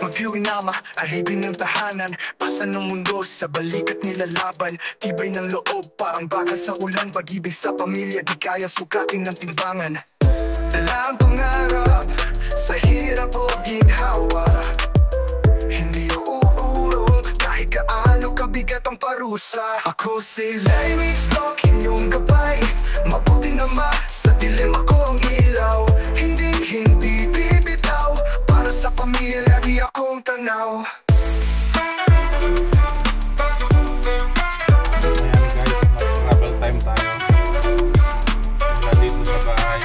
Magliwinama, alipin ng tahanan, pasan ng mundo sa balikat nilalaban. Tibay ng loob, parang bakal sa ulan. Pag-ibig sa pamilya, di kaya sukatin ng timbangan. Dala ang pangarap, sa hirap o ginhawa. Hindi uurong, kahit gaano kabigat ang parusa. Ako si Lemix Block, inyong gabay. Mabuti naman, sa dilim ako ang ilaw. Hindi bibitaw, para sa pamilya di akong tanaw. Travel time tayo. Mula dito sa bahay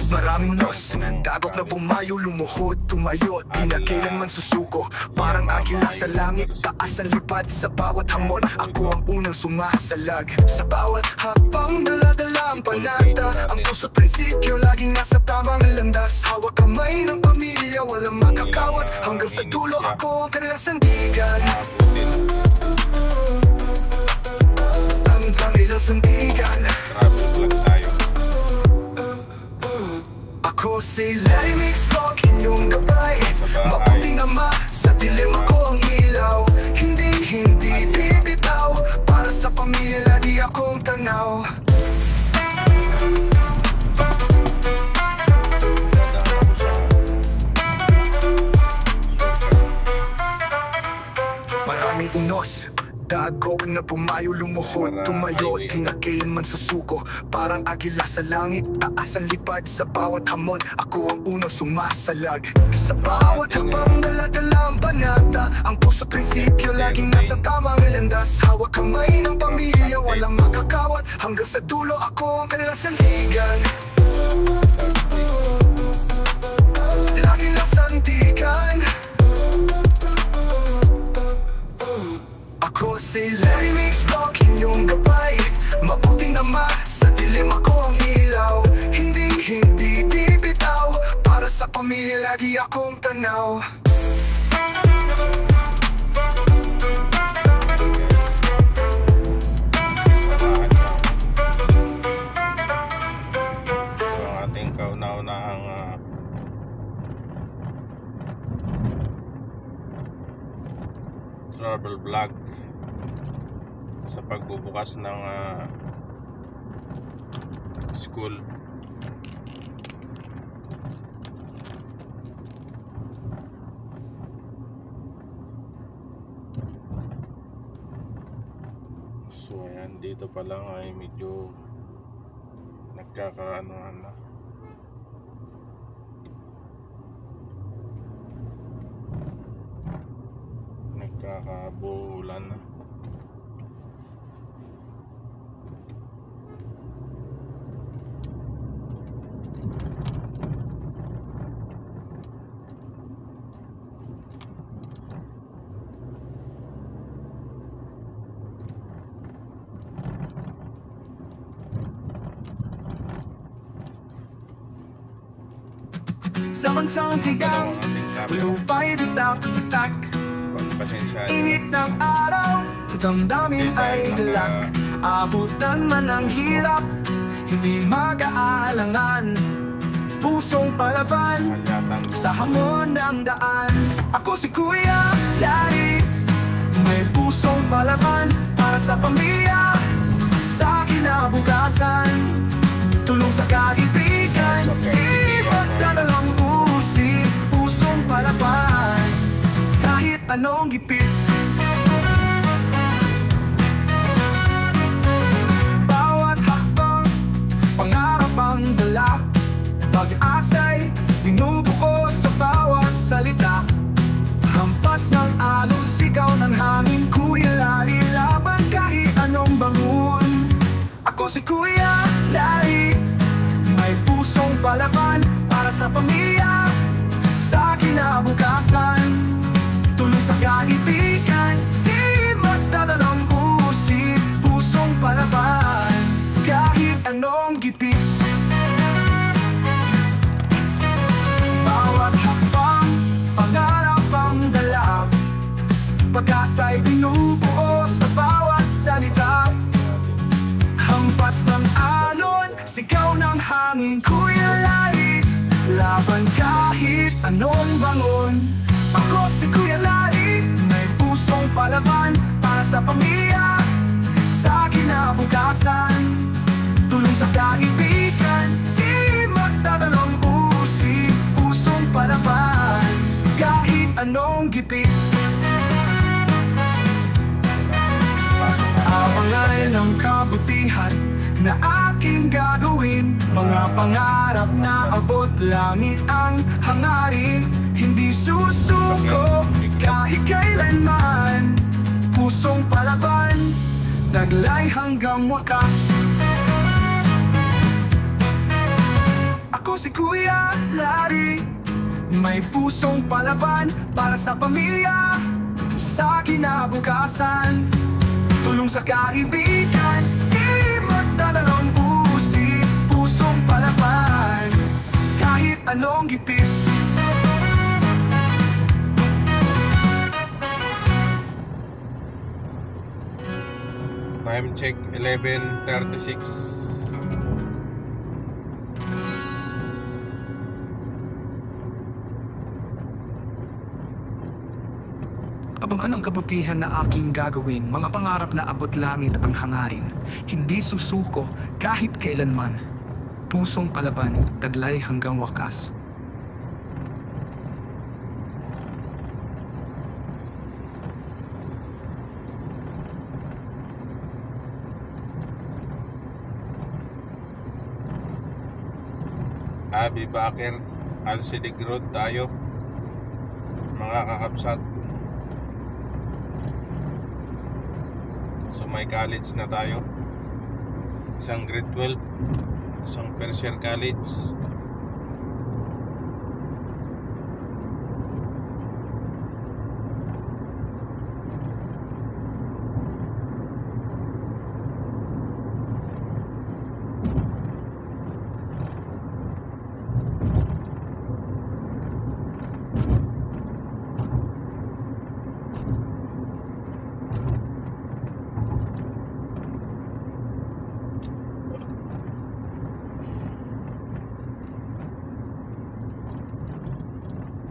Maraming nos, dagot na bumayo, lumuhod, tumayo. Di na kailanman susuko, parang agila sa langit. Taas ang lipad sa bawat hamon, ako ang unang sumasalag. Sa bawat hakbang, dala-dala ang panata. Ang puso't prinsipyo, laging nasa tamang landas. Hawak kamay ng pamilya, walang makakawat. Hanggang sa dulo, ako ang kanilang sandigan. Ang kanilang sandigan. travel vlog tayo. Ako si Lemix Block, inyong gabay. Mabuti naman, sa dilim ako ang ilaw. Hindi bibitaw, para sa pamilya di akong tanaw. Maraming unos, dagok na pumayo, lumuhod, tumayo. Di na kailanman susuko, parang agila sa langit. Taas ang lipad sa bawat hamon, ako ang unang sumasalag. Sa bawat habang dala-dala ang panata. Ang puso't prinsipyo, laging nasa tamang landas. Hawak kamay ng pamilya, walang makakawat. Hanggang sa dulo, ako ang kanilang sandigan. Lagi lang sandigan. Ako si Lemix Block, inyong gabay. Mabuti naman, sa dilim ako ang ilaw. Hindi bibitaw, para sa pamilya lagi akong tanaw. Ang ating kauna-unahang travel vlog sa pagbubukas ng school. So ayan, dito pa lang ay medyo nagkakaanohan na. Nagkakabulan na. Sa bansang tigang, lupa'y tutak-tutak. Pagpasensya Init ng araw, damdamin ay galak. Abutan man ang hirap, hindi mag-aalangan. Pusong palaban, sa hamon ng daan. Ako si Kuya Larry, may pusong palaban. Para sa pamilya, sa kinabukasan. Tulong sa kaibigan, di magdadalang usip. Pusong palaban, kahit anong gipit. Bawat hakbang, pangarap ang dala. Pag-asa'y binubuo sa bawat salita. Hampas ng alon, sigaw ng hangin. Kuya Larry, laban kahit anong bangun. Ako si Kuya Larry, may pusong palaban. Para sa pamilya, sa kinabukasan. Tulong sa kaibigan, di magdadalang usip. Pusong palaban, kahit anong gipit. Bawat hakbang, pangarap ang dala. Pag-asa'y binubuo sa bawat salita. Hampas ng alon, sigaw ng hangin. Kuya Larry, Laban kahit anong bangon. Ako si Kuya Larry, may pusong palaban para sa pamilya, sa kinabukasan. Tulong sa kaibigan, di magtatanong usip, pusong palaban kahit anong gipit. Abangan ang kabutihan na aking gagawin, mga pangarap na abot langit ang hangarin. Hindi susuko kahit kailanman, pusong palaban, taglay hanggang wakas. Ako si Kuya Larry, may pusong palaban para sa pamilya, sa kinabukasan. Tulong sa kaibigan, di magtatanong usip, pusong palaban kahit anong gipit. Time check 11:36. Abangan ang kabutihan na aking gagawin, mga pangarap na abot langit ang hangarin. Hindi susuko kahit kailanman, pusong palaban, taglay hanggang wakas. Abi Bakir, Alcidig Road tayo, mga kakapsat. So may college na tayo, isang grade 12, isang first year college.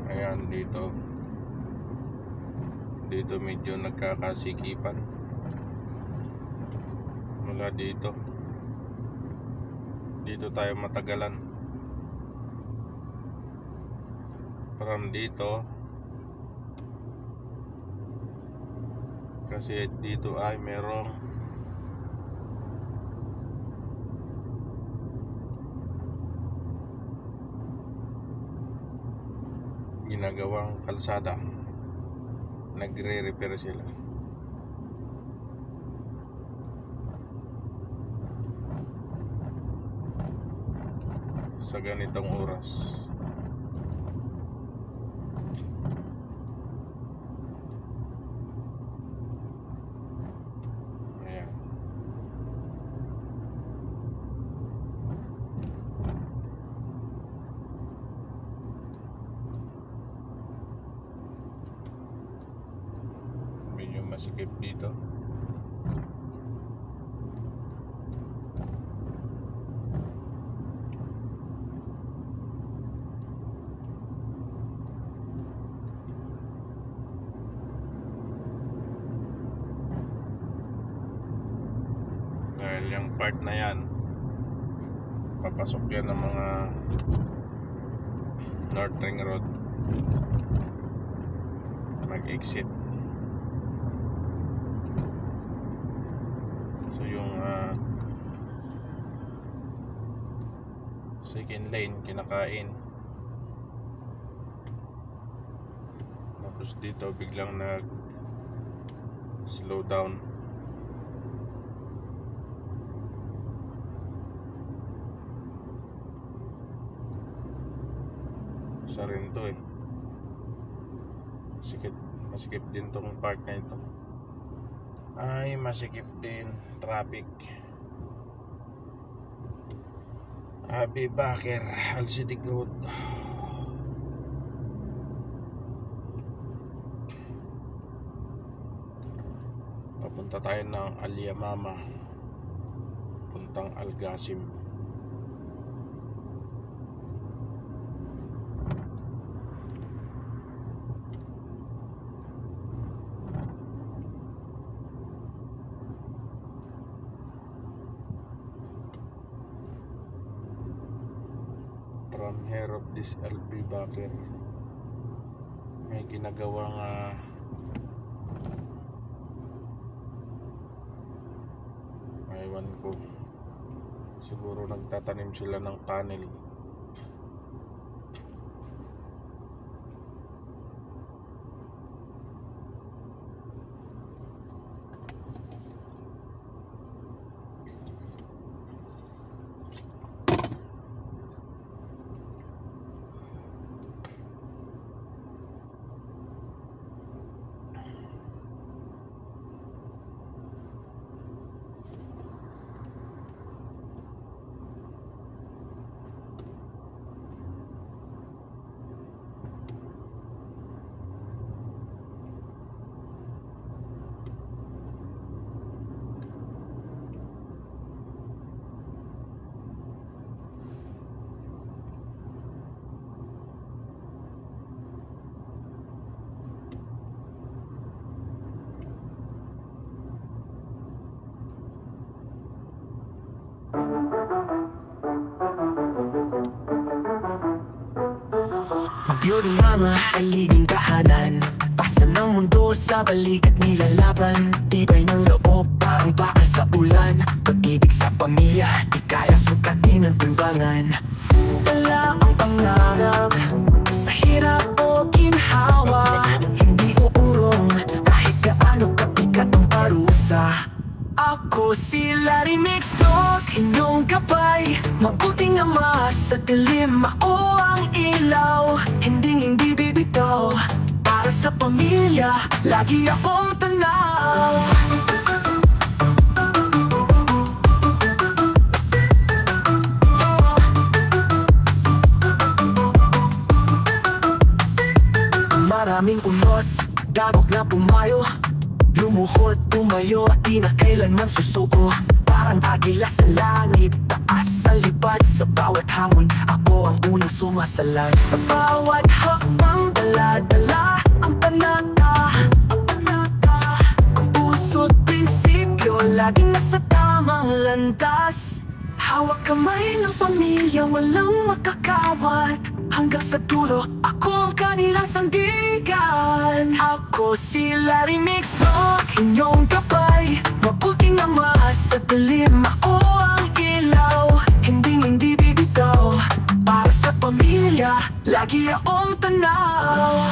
Ayan, dito medyo nagkakasikipan. Mula dito tayo matagalan. From dito, kasi dito ay merong ginagawang kalsada, nagre-repair sila. Sa ganitong oras. Ayan. Medyo masikip dito. Dahil yung part na yan, papasok yan ng mga North Ring Road, mag-exit. So yung second lane kinakain, tapos dito biglang nag slow down. Sa rin to eh, masikip din tong park na ito. Ay, masikip din, traffic. Abi Bakir, Alcidig Road. Papunta tayo ng Al-Yamama, puntang Al-Qasim. hair of this LB Baker. May ginagawang ewan ko, siguro nagtatanim sila ng tunnel. Mabuting mama ay liging kahanan, pasan ng mundo sa balikat nilalaban. Tibay ng loob parang bakal sa ulan, pag-ibig sa pamilya di kaya sukatin ang timbangan. Dala ang pangarap sa hirap o ginhawa, hindi uurong kahit gaano kabigat ang parusa. Ako si Larry Mixdog, inyong gabay, mabuting ama sa dilim. Ako ang ilaw, hindi bibitaw, para sa pamilya lagi akong tanaw. Maraming unos, dabog na pumayo, lumuhod, tumayo at di na kailanman susuko. Parang agila sa langit, taas sa lipad. Sa bawat hamon, ako ang unang sumasalag. Sa bawat hakbang, dala-dala ang panata. Ang puso't prinsipyo, laging nasa tamang landas. Hawak kamay ng pamilya, walang makakawat. Hanggang sa dulo, ako ang kanilang sandigan. Ako si Larry Mixdog, inyong gabay, mabuting ama sa dilim. Ako ang ilaw, hindi bibitaw, para sa pamilya lagi akong tanaw.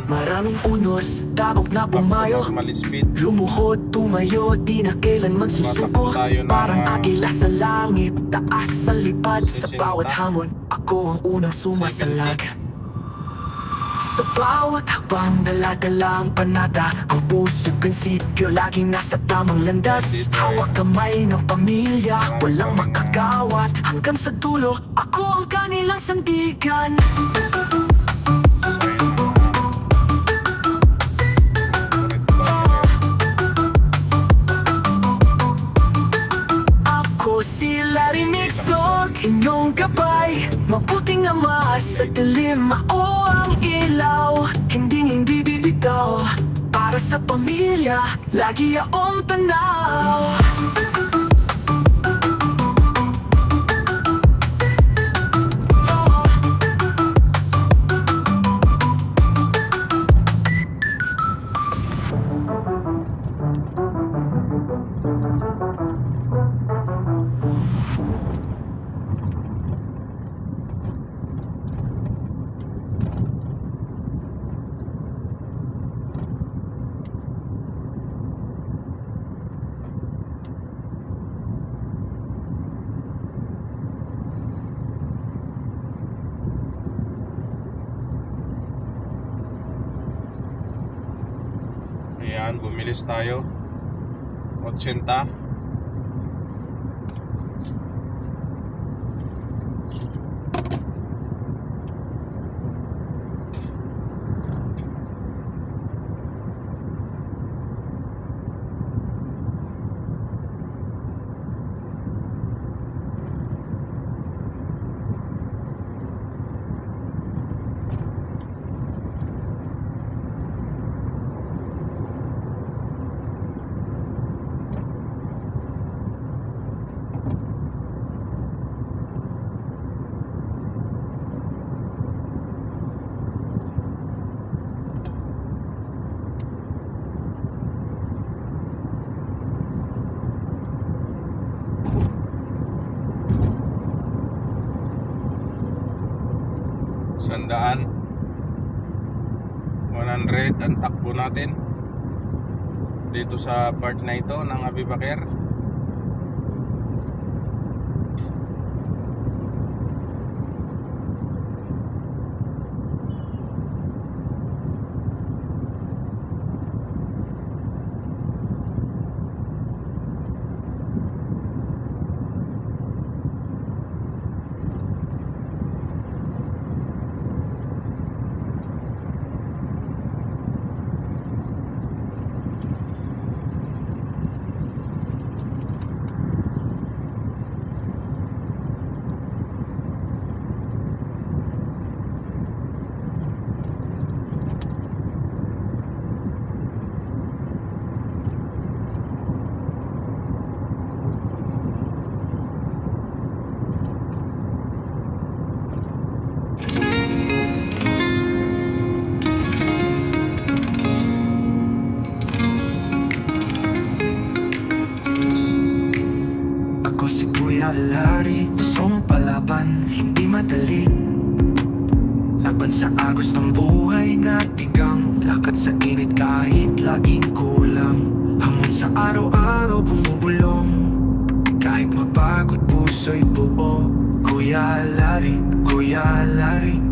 Maraming unos, dabog na pumayo, lumuhod, tumayo, di na kailanman susuko. Parang agila sa langit, taas sa lipad. Sa bawat hamon, ako ang unang sumasalag. Sa bawat hakbang, dala-dala ang panata. Ang puso't prinsipyo, laging nasa tamang landas. Hawak kamay ng pamilya, walang makagawat. Hanggang sa dulo, ako ang kanilang sandigan. Si Larry Mixdog, inyong gabay, mabuting ama sa dilim. Ako ang ilaw, hindi bibitaw, para sa pamilya lagi akong tanaw. Ayan, bumilis tayo 80. 100 ang takbo natin dito sa part na ito ng Abibakir. Si Kuya Larry, gustong palaban, hindi madali. Laban sa agos ng buhay na tigang, lakad sa init kahit laging kulang. Hamon sa araw-araw bumubulong, kahit mapagod puso'y buo. Kuya Larry,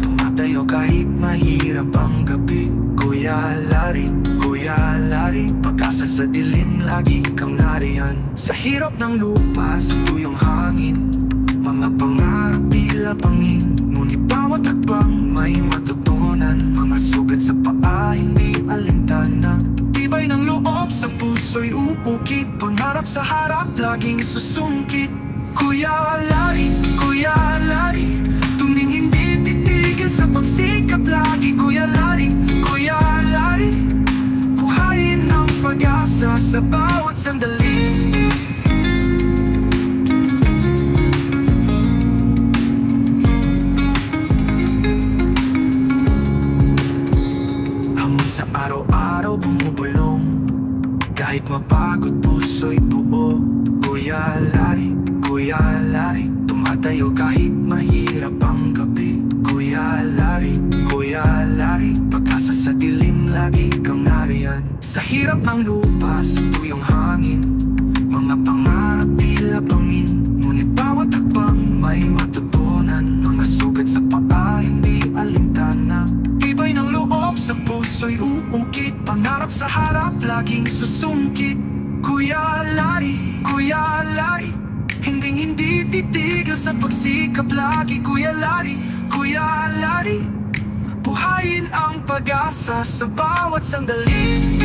tumatayo kahit mahirap ang gabi. Kuya Larry, pag-asa sa dilim, lagi kang nariyan. Sa hirap ng lupa, sa tuyong hangin, mga pangarap tila bangin. Ngunit bawat hakbang may matutunan, mga sugat sa paa, hindi alintana. Tibay ng loob sa puso'y uukit, pangarap sa harap, laging susungkit. Kuya Larry, tuwing hindi titigil sa pagsikap lagi. Kuya Larry, buhayin ang pag-asa sa bawat sandali. Hamon sa araw-araw bumubulong, kahit mapagod puso'y buo. Kuya Larry, tumatayo kahit mahirap ang gabi. Kuya Larry, pag-asa sa dilim, lagi kang nariyan. Sa hirap ng lupa, sa tuyong hangin, mga pangarap tila bangin. Ngunit bawat hakbang may matutunan, mga sugat sa paa, hindi alintana. Tibay ng loob sa puso'y uukit, pangarap sa harap, laging susungkit. Kuya Larry, hindi titigil sa pagsikap lagi. Kuya Larry, buhayin ang pag-asa sa bawat sandali.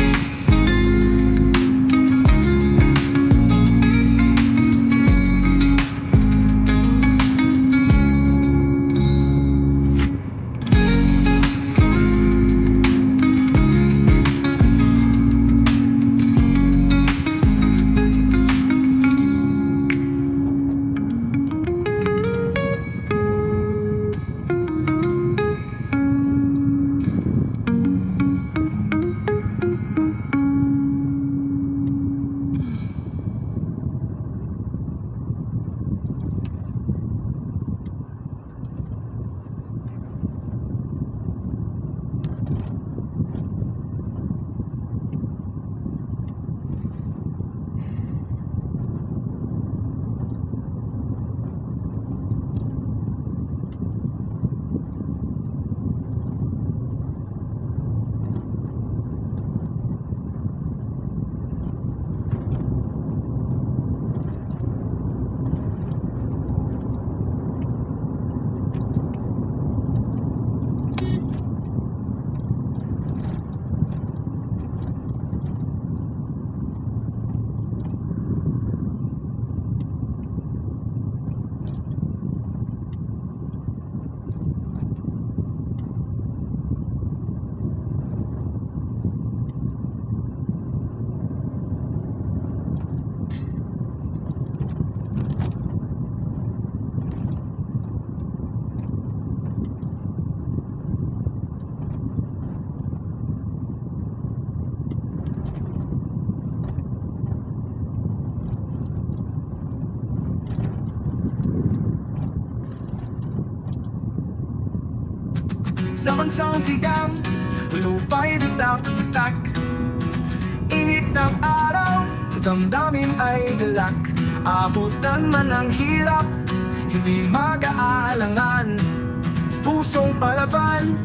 Sa bansang tigang, lupa'y bitak-bitak. Init ng araw, damdamin ay galak. Abutan man ang hirap, hindi mag-aalangan. Pusong palaban,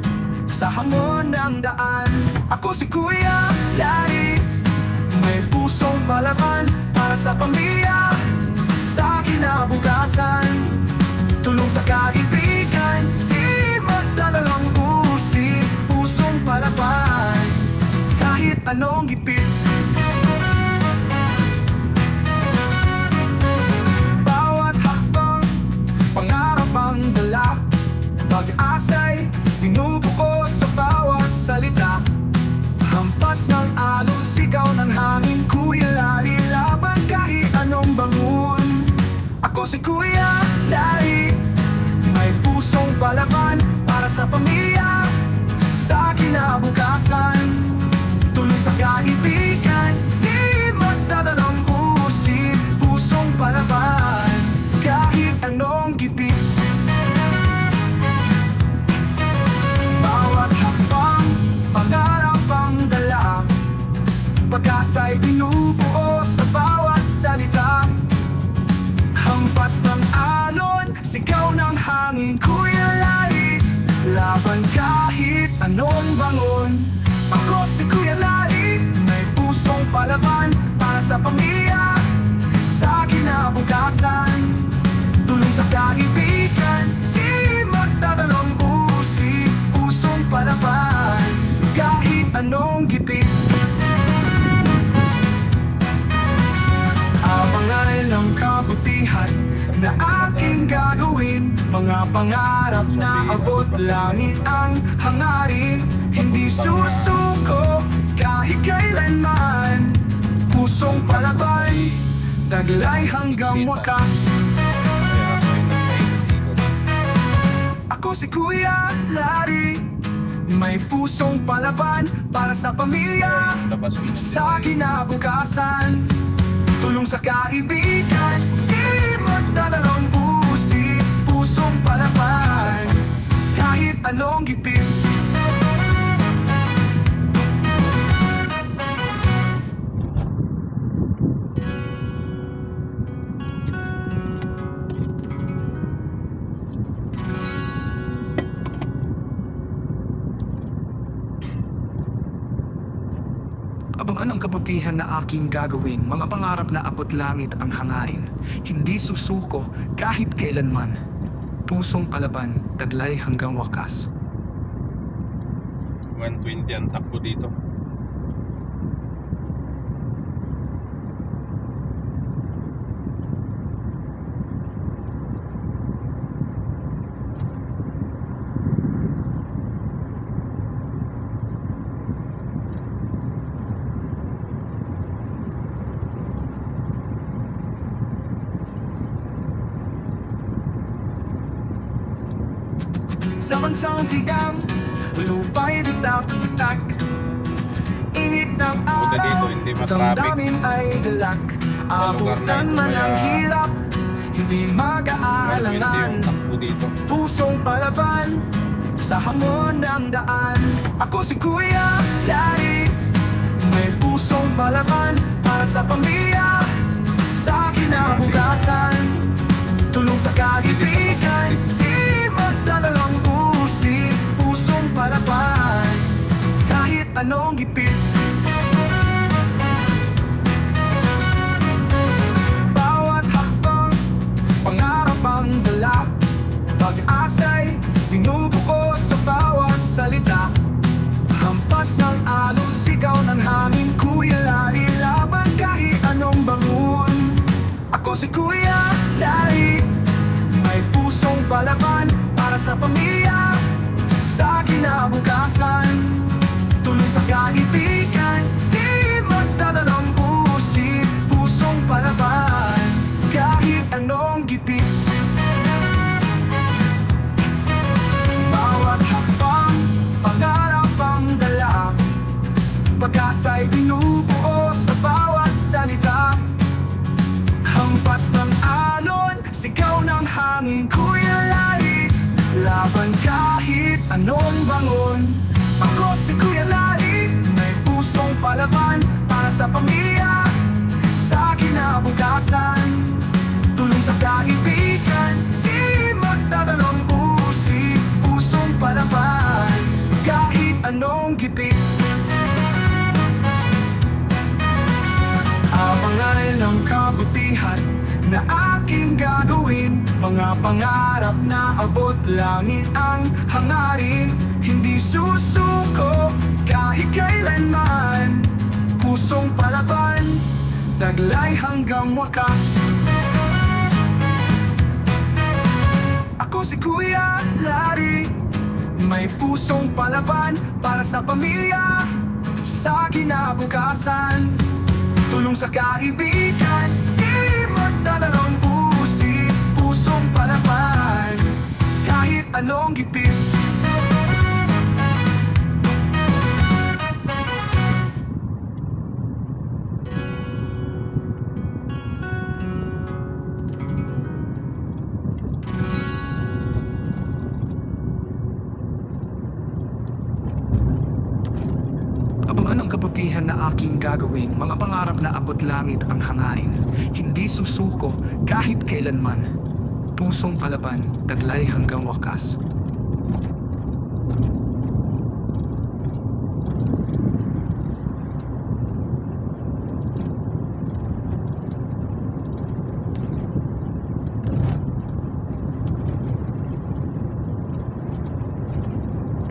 sa hamon ng daan. Ako si Kuya Larry, may pusong palaban para sa pamilya, sa kinabukasan. Tulong sa kaibigan, di magdadalang usip. Pusong palaban, kahit anong gipit. Bawat hakbang, pangarap ang dala. Pag-asa'y binubuo sa bawat salita. Hampas ng alon, sigaw ng hangin. Kuya Larry, laban kahit anong bangon. Ako si Kuya Larry, may pusong palaban para sa pamilya, sa kinabukasan. Tulong sa kaibigan, di magdadalang usip. Pusong palaban, kahit anong gipit. Bawat hakbang, pangarap ang dala. Pag-asa'y binubuo sa bawat salita. Hampas ng alon, sigaw ng hangin. Kuya Larry, laban kahit anong bangon. Ako si Kuya Larry, may pusong palaban para sa pamilya, sa kinabukasan. Tulong sa kaibigan, di magdadalang usip. Pusong palaban, kahit anong gipit. Abangan ng kabutihan na aking gagawin. Mga pangarap na abot langit ang hangarin. Hindi susuko kahit kailanman. Pusong palaban, taglay hanggang wakas. Ako si Kuya Larry, may pusong palaban para sa pamilya, sa kinabukasan. Tulong sa kaibigan, di magdadalang usip. Pusong palaban, kahit anong gipit. Abangan ang kabutihan na aking gagawin. Mga pangarap na abot langit ang hangarin. Hindi susuko kahit kailanman. Pusong palaban, taglay hanggang wakas. 120 ang takbo dito. Sa bansang tigang, lupa'y bitak-bitak. Init ng araw, damdamin ay galak. Abutan man ang hirap, hindi mag-aalangan. Pusong palaban, sa hamon ng daan. Ako si Kuya Larry, may pusong palaban para sa pamilya, sa kinabukasan. Tulong sa kaibigan, di magdadalang usip. Pusong palaban, kahit anong gipit. Bawat hakbang, pangarap ang dala. Pag-asa'y binubuo sa bawat salita. Hampas ng alon, sigaw ng hangin. Kuya Larry, laban kahit anong bangon. Ako si Kuya Larry, may pusong palaban para sa pamilya, sa kinabukasan. Tulong sa kaibigan, di magdadalang usip. Pusong palaban, kahit anong gipit. Bawat hakbang, pangarap ang dala. Pag-asa'y binubuo sa bawat salita. Hampas ng alon, sigaw ng hangin. Kuya Larry, Lalaban kahit anong bangon. Ako si Kuya Larry, may pusong palaban para sa pamilya, sa kinabukasan. Tulong sa kaibigan, di magtatanong usip, pusong palaban kahit anong gipit. Abangan ng kabutihan na aking gagawin, mga pangarap na abot langit ang hangarin. Hindi susuko kahit kailanman, pusong palaban, taglay hanggang wakas. Ako si Kuya Larry, may pusong palaban para sa pamilya, sa kinabukasan. Tulong sa kaibigan, di magtatanong usip, pusong palaban kahit anong gipit. Abangan ang kabutihan na aking gagawin, mga pangarap na abot langit ang hangarin. Hindi susuko kahit kailanman, pusong palaban, taglay hanggang wakas.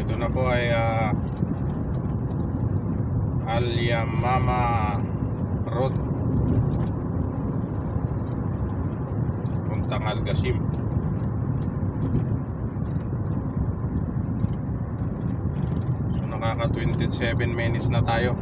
Ito na po ay Al-Yamama Road, puntang Al-Qasim. So nakaka 27 minutes na tayo.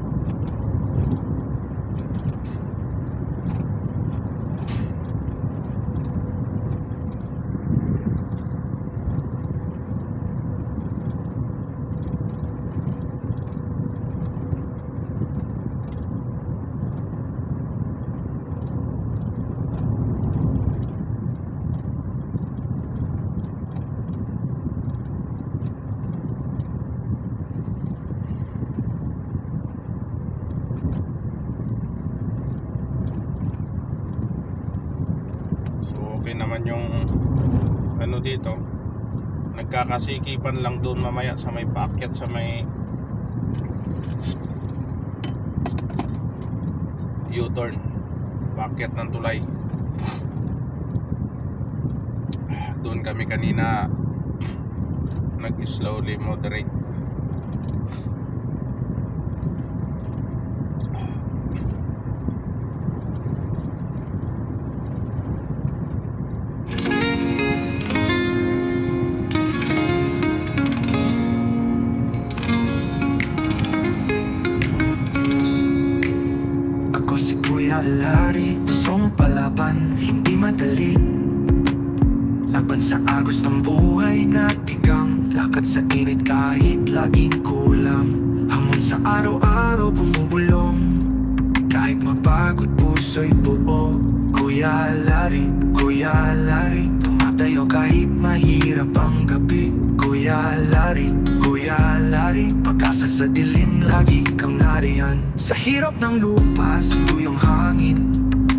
Okay naman yung ano dito, nagkakasikipan lang doon mamaya sa may paakyat, sa may U-turn, paakyat ng tulay. Doon kami kanina nag-slowly moderate. Ako si Kuya Larry, pusong palaban, hindi madali. Laban sa agos ng buhay na tigang, lakad sa init kahit laging kulang. Hamon sa araw-araw bumubulong, kahit mapagod puso'y buo. Kuya Larry, tumatayo kahit mahirap ang gabi. Kuya Larry, pag-asa sa dilim, lagi kang nariyan. Sa hirap ng lupa, sa tuyong hangin,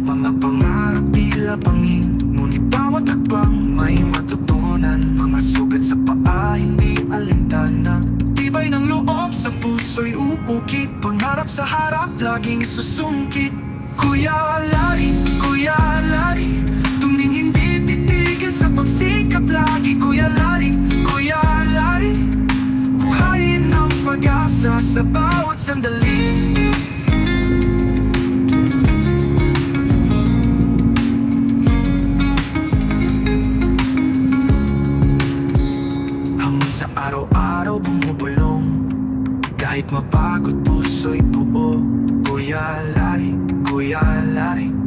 mga pangarap tila bangin. Ngunit bawat hakbang may matutunan, mga sugat sa paa, hindi alintana. Tibay ng loob sa puso'y uukit, pangarap sa harap, laging susungkit. Kuya Larry, tungning hindi titigil sa pagsikap lagi. Kuya Larry, buhayin ang pag-asa sa bawat sandali. Hamon sa araw-araw bumubulong, kahit mapagod puso'y buo. Kuya Larry,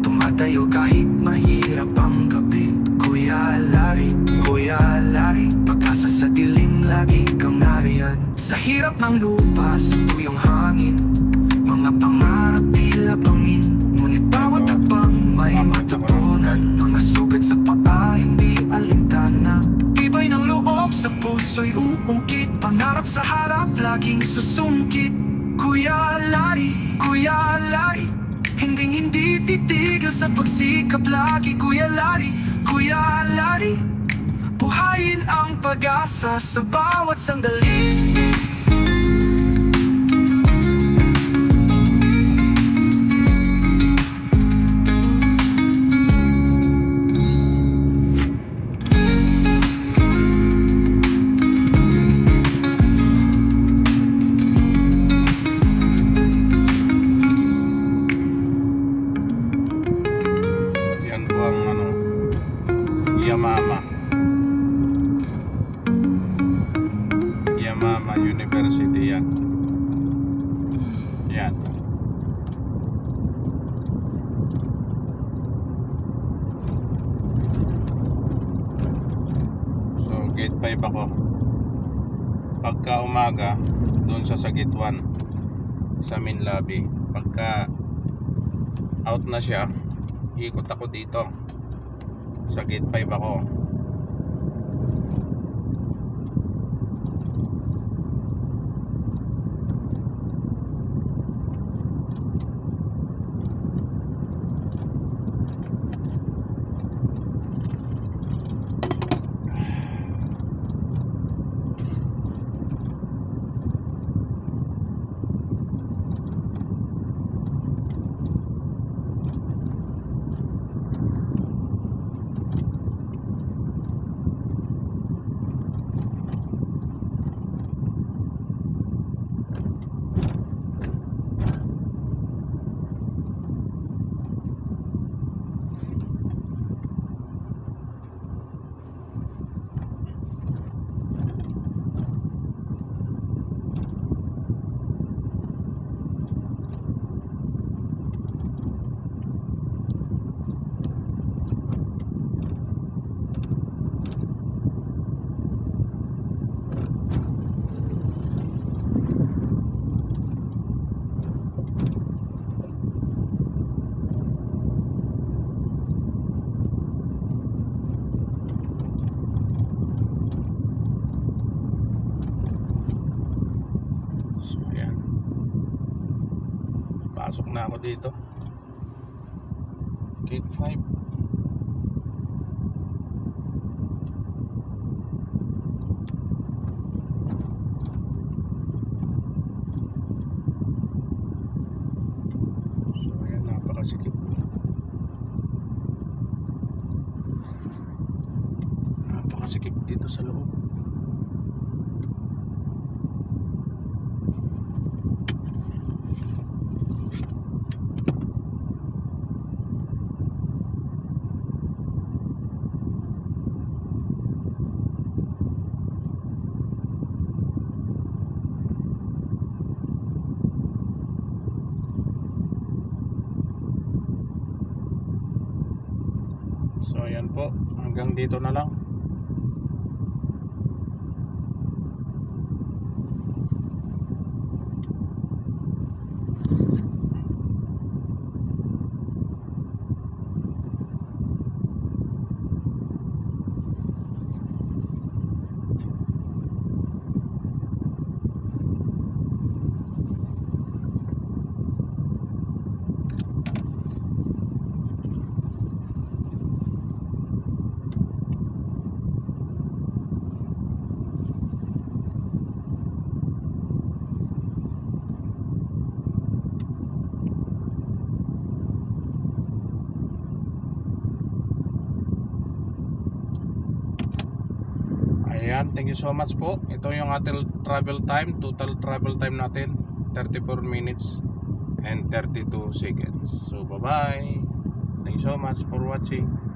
tumatayo kahit mahirap ang gabi. Kuya Larry, pag-asa sa dilim, lagi kang nariyan. Sa hirap ng lupa, sa tuyong hangin, mga pangarap tila bangin. Ngunit bawat hakbang may matutunan, mga sugat sa paa, hindi alintana. Tibay ng loob sa puso'y uungkit, pangarap sa harap laging susungkit. Kuya Larry, hindi titigil sa pagsikap lagi. Kuya Larry, buhayin ang pag-asa sa bawat sandali. Yamama University yan. Yan. So gate 5 ako. Pagka umaga doon sa gate 1 sa main lobby. Pagka out na siya, ikot ako dito sa gate 5 ako. So ayan, pasok na ako dito gate 5. So ayan, napakasikip dito sa loob. So ayan po, hanggang dito na lang. Ayan, thank you so much po. Ito yung ating travel time. Total travel time natin 34 minutes and 32 seconds. So bye bye. Thank you so much for watching.